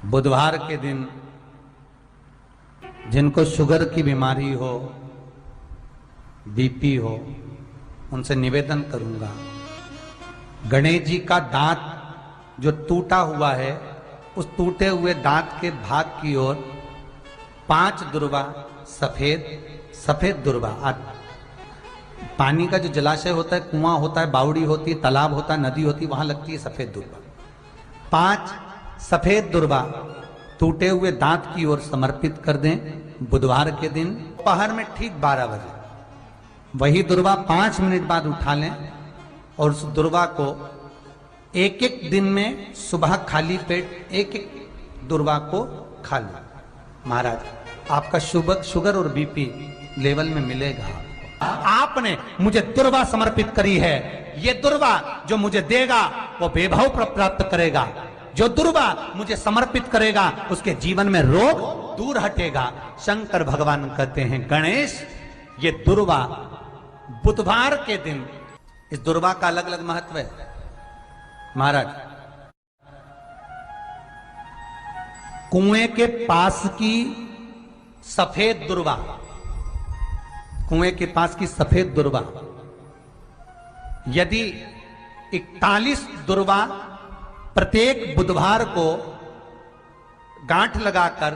बुधवार के दिन जिनको शुगर की बीमारी हो, बीपी हो, उनसे निवेदन करूंगा, गणेश जी का दांत जो टूटा हुआ है, उस टूटे हुए दांत के भाग की ओर 5 दुर्वा सफेद दुर्वा, पानी का जो जलाशय होता है, कुआं होता है, बावड़ी होती है, तालाब होता है, नदी होती है, वहां लगती है सफेद दुर्वा। 5 सफेद दुर्वा टूटे हुए दांत की ओर समर्पित कर दें। बुधवार के दिन दोपहर में ठीक 12 बजे वही दुर्वा 5 मिनट बाद उठा लें और उस दुर्वा को एक दिन में सुबह खाली पेट एक दुर्वा को खा लें। महाराज, आपका शुगर और बीपी लेवल में मिलेगा। आपने मुझे दुर्वा समर्पित करी है, ये दुर्वा जो मुझे देगा वो वैभव प्राप्त करेगा। जो दुर्वा मुझे समर्पित करेगा उसके जीवन में रोग दूर हटेगा। शंकर भगवान कहते हैं, गणेश, ये दुर्वा बुधवार के दिन, इस दुर्वा का अलग अलग महत्व है। महाराज, कुएं के पास की सफेद दुर्वा, कुएं के पास की सफेद दुर्वा, यदि 41 दुर्वा प्रत्येक बुधवार को गांठ लगाकर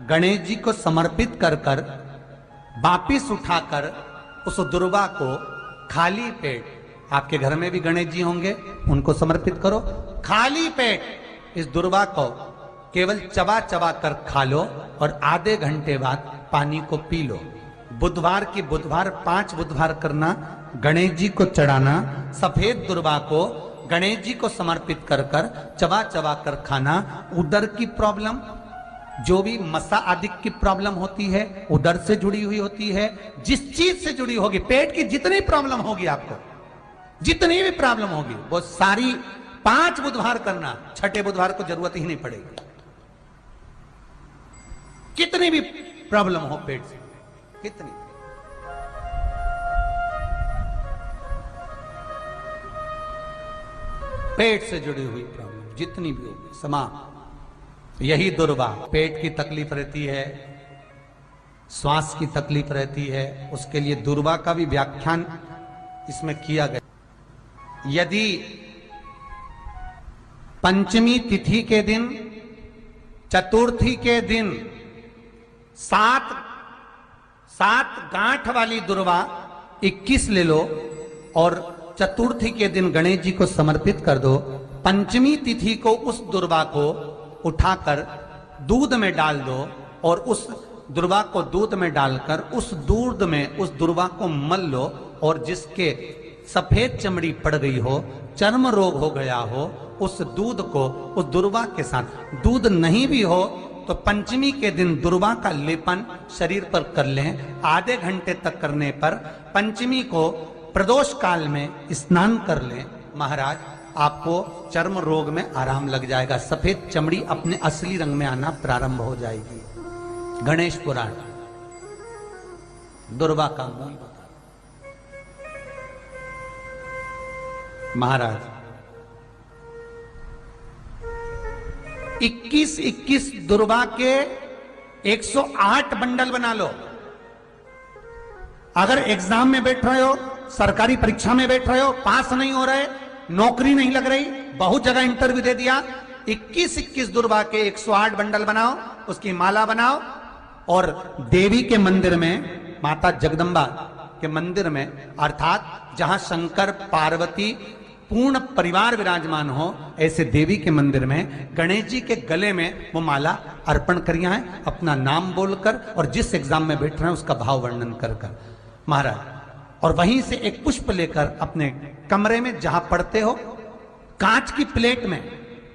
गणेश जी को समर्पित कर वापिस उठाकर उस दुर्वा को खाली पेट, आपके घर में भी गणेश जी होंगे, उनको समर्पित करो। खाली पेट इस दुर्वा को केवल चबा चबा कर खा लो और आधे घंटे बाद पानी को पी लो। बुधवार की बुधवार 5 बुधवार करना, गणेश जी को चढ़ाना, सफेद दुर्वा को गणेश जी को समर्पित कर चबा चबा कर खाना। उदर की प्रॉब्लम, जो भी मसा आदि की प्रॉब्लम होती है, उदर से जुड़ी हुई होती है, जिस चीज से जुड़ी होगी, पेट की जितनी प्रॉब्लम होगी, आपको जितनी भी प्रॉब्लम होगी, वो सारी 5 बुधवार करना। 6ठे बुधवार को जरूरत ही नहीं पड़ेगी। कितनी भी प्रॉब्लम हो पेट से, कितनी, पेट से जुड़ी हुई प्रॉब्लम जितनी भी होगी समाप्त। यही दुर्वा, पेट की तकलीफ रहती है, श्वास की तकलीफ रहती है, उसके लिए दुर्वा का भी व्याख्यान इसमें किया गया। यदि पंचमी तिथि के दिन, चतुर्थी के दिन 7 गांठ वाली दुर्वा 21 ले लो और चतुर्थी के दिन गणेश जी को समर्पित कर दो। पंचमी तिथि को उस दुर्वा को उठाकर दूध में डाल दो और उस दुर्वा को दूध में डालकर उस दूध में उस दुर्वा को मल लो और जिसके सफेद चमड़ी पड़ गई हो, चर्म रोग हो गया हो, उस दूध को उस दुर्वा के साथ, दूध नहीं भी हो तो पंचमी के दिन दुर्वा का लेपन शरीर पर कर लें। आधे घंटे तक करने पर पंचमी को प्रदोष काल में स्नान कर लें। महाराज, आपको चर्म रोग में आराम लग जाएगा, सफेद चमड़ी अपने असली रंग में आना प्रारंभ हो जाएगी। गणेश पुराण दुर्वा का मूल बता। महाराज, 21 दुर्वा के 108 बंडल बना लो। अगर एग्जाम में बैठ रहे हो, सरकारी परीक्षा में बैठ रहे हो, पास नहीं हो रहे, नौकरी नहीं लग रही, बहुत जगह इंटरव्यू दे दिया, 21 दुर्वा के 108 बंडल बनाओ, उसकी माला बनाओ और देवी के मंदिर में, माता जगदम्बा के मंदिर में, अर्थात जहां शंकर पार्वती पूर्ण परिवार विराजमान हो, ऐसे देवी के मंदिर में गणेश जी के गले में वो माला अर्पण करिए हैं, अपना नाम बोलकर और जिस एग्जाम में बैठ रहे हैं उसका भाव वर्णन कर महाराज, और वहीं से एक पुष्प लेकर अपने कमरे में जहां पढ़ते हो, कांच की प्लेट में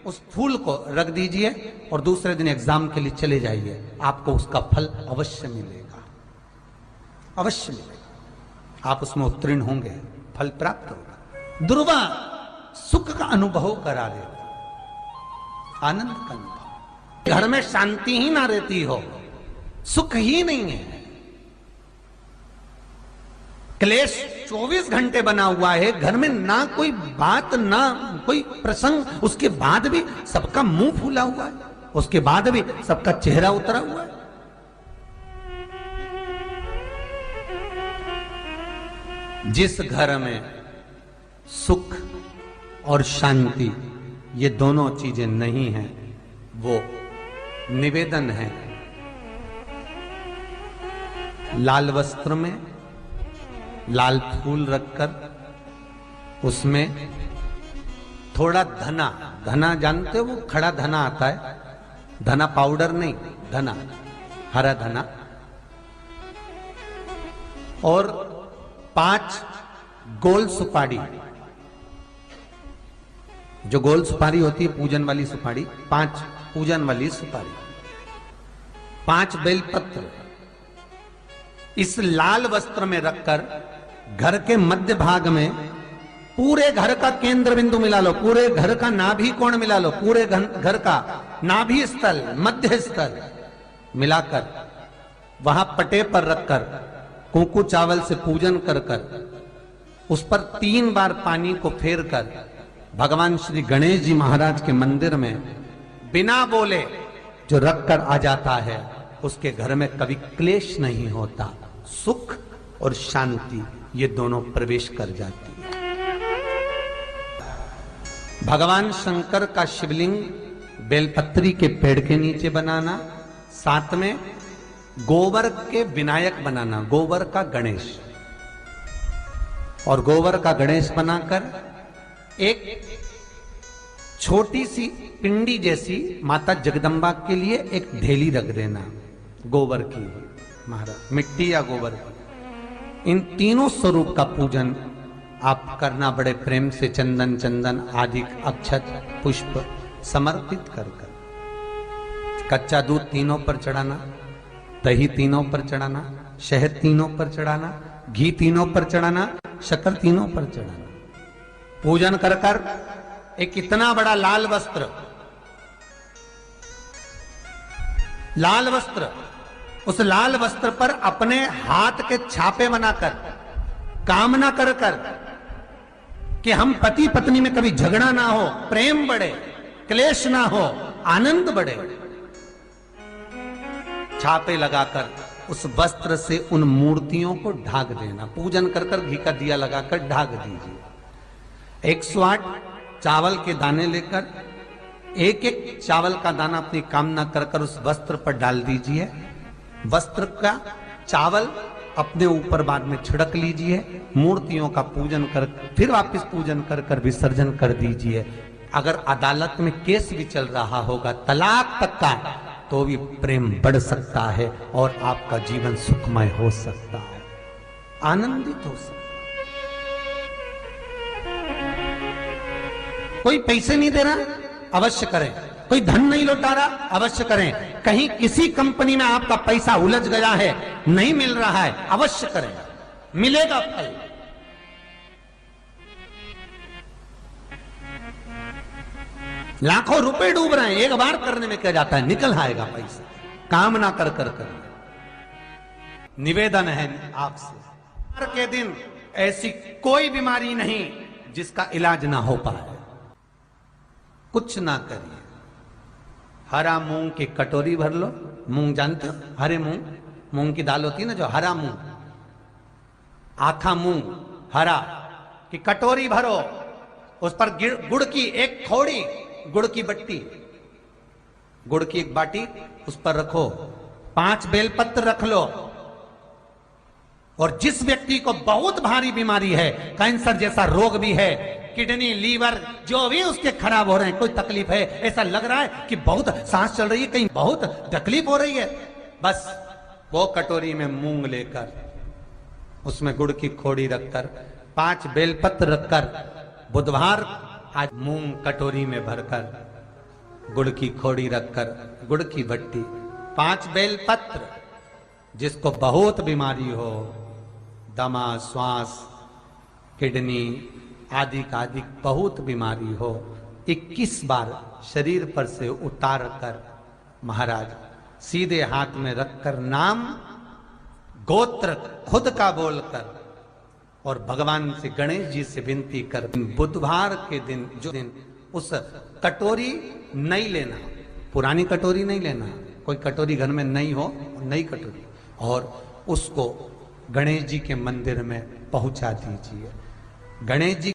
उस फूल को रख दीजिए और दूसरे दिन एग्जाम के लिए चले जाइए। आपको उसका फल अवश्य मिलेगा, अवश्य मिलेगा। आप उसमें उत्तीर्ण होंगे, फल प्राप्त होगा। दुर्वा सुख का अनुभव करा देता, आनंद का अनुभव। घर में शांति ही ना रहती हो, सुख ही नहीं है, क्लेश 24 घंटे बना हुआ है, घर में ना कोई बात ना कोई प्रसंग, उसके बाद भी सबका मुंह फूला हुआ है। उसके बाद भी सबका चेहरा उतरा हुआ है। जिस घर में सुख और शांति ये दोनों चीजें नहीं हैं, वो निवेदन है लाल वस्त्र में लाल फूल रखकर उसमें थोड़ा धना, धना जानते हो वो खड़ा धना आता है, धना पाउडर नहीं, धना हरा धना, और 5 गोल सुपारी, जो गोल सुपारी होती है पूजन वाली सुपारी, 5 पूजन वाली सुपारी, 5 बेलपत्र इस लाल वस्त्र में रखकर घर के मध्य भाग में पूरे घर का केंद्र बिंदु मिला लो, पूरे घर का नाभि कोण मिला लो, पूरे घर का नाभि स्थल मध्य स्थल मिलाकर वहां पटे पर रखकर कुंकू चावल से पूजन कर उस पर 3 बार पानी को फेर कर भगवान श्री गणेश जी महाराज के मंदिर में बिना बोले जो रखकर आ जाता है, उसके घर में कभी क्लेश नहीं होता, सुख और शांति ये दोनों प्रवेश कर जाती है। भगवान शंकर का शिवलिंग बेलपत्री के पेड़ के नीचे बनाना, साथ में गोबर के विनायक बनाना, गोबर का गणेश, और गोबर का गणेश बनाकर एक छोटी सी पिंडी जैसी माता जगदम्बा के लिए एक ढेली रख देना, गोबर की, महाराज मिट्टी या गोबर। इन तीनों स्वरूप का पूजन आप करना बड़े प्रेम से, चंदन चंदन आदि अक्षत पुष्प समर्पित कर कच्चा दूध तीनों पर चढ़ाना, दही तीनों पर चढ़ाना, शहद तीनों पर चढ़ाना, घी तीनों पर चढ़ाना, शक्कर तीनों पर चढ़ाना। पूजन कर कर एक इतना बड़ा लाल वस्त्र, लाल वस्त्र, उस लाल वस्त्र पर अपने हाथ के छापे बनाकर कामना कर कर कि हम पति पत्नी में कभी झगड़ा ना हो, प्रेम बढ़े, क्लेश ना हो, आनंद बढ़े, छापे लगाकर उस वस्त्र से उन मूर्तियों को ढाक देना। पूजन कर कर घी का दिया लगाकर ढाक दीजिए। 108 चावल के दाने लेकर एक एक चावल का दाना अपनी कामना कर कर उस वस्त्र पर डाल दीजिए। वस्त्र का चावल अपने ऊपर बाद में छिड़क लीजिए, मूर्तियों का पूजन कर फिर वापस पूजन कर कर विसर्जन कर दीजिए। अगर अदालत में केस भी चल रहा होगा तलाक तक का, तो भी प्रेम बढ़ सकता है और आपका जीवन सुखमय हो सकता है, आनंदित हो सकता है। कोई पैसे नहीं दे रहा, अवश्य करें। कोई धन नहीं लौटा रहा, अवश्य करें। कहीं किसी कंपनी में आपका पैसा उलझ गया है, नहीं मिल रहा है, अवश्य करें, मिलेगा फल। लाखों रुपए डूब रहे हैं, एक बार करने में क्या जाता है, निकल आएगा पैसा। कामना कर कर कर। निवेदन है आपसे के दिन ऐसी कोई बीमारी नहीं जिसका इलाज ना हो पाए, कुछ ना करिए। हरा मूंग की कटोरी भर लो, मूंग जानते हो, हरे मूंग, मूंग की दाल होती है ना जो, हरा मूंग, आखा मूंग हरा की कटोरी भरो, उस पर गुड़ की एक थोड़ी, गुड़ की बट्टी, गुड़ की एक बाटी उस पर रखो, 5 बेलपत्र रख लो, और जिस व्यक्ति को बहुत भारी बीमारी है, कैंसर जैसा रोग भी है, किडनी लीवर जो भी उसके खराब हो रहे हैं, कोई तकलीफ है, ऐसा लग रहा है कि बहुत सांस चल रही है, कहीं बहुत तकलीफ हो रही है, बस वो कटोरी में मूंग लेकर उसमें गुड़ की खोड़ी रखकर 5 बेलपत्र रखकर, बुधवार आज मूंग कटोरी में भरकर गुड़ की खोड़ी रखकर, गुड़ की भट्टी, 5 बेलपत्र, जिसको बहुत बीमारी हो, दमा, श्वास, किडनी आदि का आदि बहुत बीमारी हो, 21 बार शरीर पर से उतार कर महाराज सीधे हाथ में रखकर नाम गोत्र खुद का बोलकर और भगवान से गणेश जी से विनती कर, बुधवार के दिन जो दिन उस कटोरी नहीं लेना, पुरानी कटोरी नहीं लेना, कोई कटोरी घर में नई हो, नई कटोरी, और उसको गणेश जी के मंदिर में पहुंचा दीजिए। गणेश जी